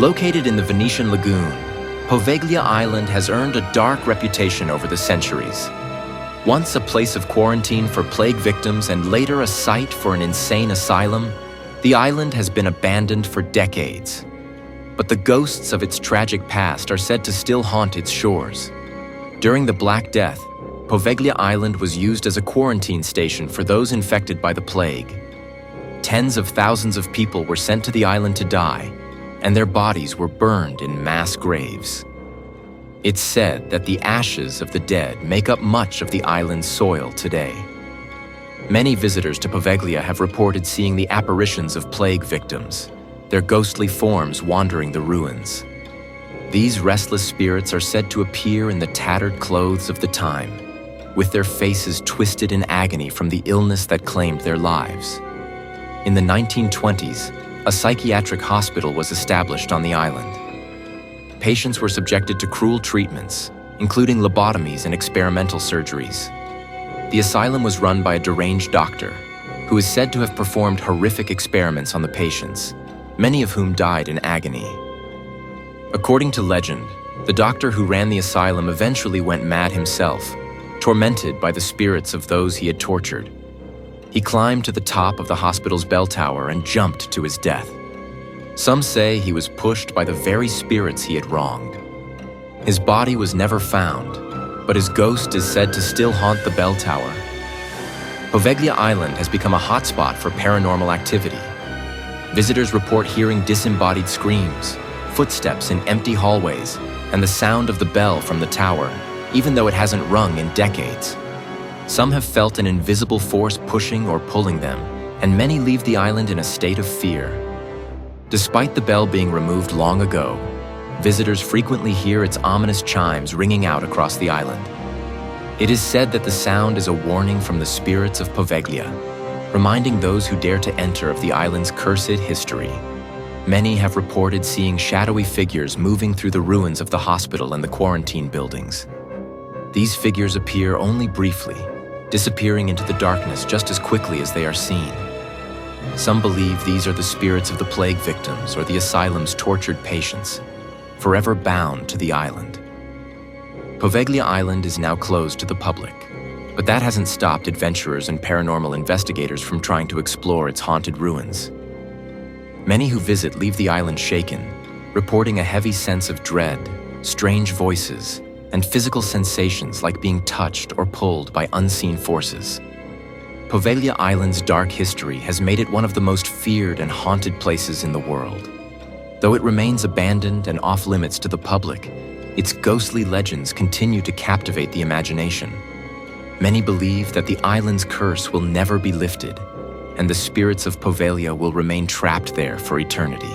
Located in the Venetian lagoon, Poveglia Island has earned a dark reputation over the centuries. Once a place of quarantine for plague victims and later a site for an insane asylum, the island has been abandoned for decades. But the ghosts of its tragic past are said to still haunt its shores. During the Black Death, Poveglia Island was used as a quarantine station for those infected by the plague. Tens of thousands of people were sent to the island to die, and their bodies were burned in mass graves. It's said that the ashes of the dead make up much of the island's soil today. Many visitors to Poveglia have reported seeing the apparitions of plague victims, their ghostly forms wandering the ruins. These restless spirits are said to appear in the tattered clothes of the time, with their faces twisted in agony from the illness that claimed their lives. In the 1920s, a psychiatric hospital was established on the island. Patients were subjected to cruel treatments, including lobotomies and experimental surgeries. The asylum was run by a deranged doctor, who is said to have performed horrific experiments on the patients, many of whom died in agony. According to legend, the doctor who ran the asylum eventually went mad himself, tormented by the spirits of those he had tortured. He climbed to the top of the hospital's bell tower and jumped to his death. Some say he was pushed by the very spirits he had wronged. His body was never found, but his ghost is said to still haunt the bell tower. Poveglia Island has become a hotspot for paranormal activity. Visitors report hearing disembodied screams, footsteps in empty hallways, and the sound of the bell from the tower, even though it hasn't rung in decades. Some have felt an invisible force pushing or pulling them, and many leave the island in a state of fear. Despite the bell being removed long ago, visitors frequently hear its ominous chimes ringing out across the island. It is said that the sound is a warning from the spirits of Poveglia, reminding those who dare to enter of the island's cursed history. Many have reported seeing shadowy figures moving through the ruins of the hospital and the quarantine buildings. These figures appear only briefly, disappearing into the darkness just as quickly as they are seen. Some believe these are the spirits of the plague victims or the asylum's tortured patients, forever bound to the island. Poveglia Island is now closed to the public, but that hasn't stopped adventurers and paranormal investigators from trying to explore its haunted ruins. Many who visit leave the island shaken, reporting a heavy sense of dread, strange voices, and physical sensations like being touched or pulled by unseen forces. Poveglia Island's dark history has made it one of the most feared and haunted places in the world. Though it remains abandoned and off-limits to the public, its ghostly legends continue to captivate the imagination. Many believe that the island's curse will never be lifted, and the spirits of Poveglia will remain trapped there for eternity.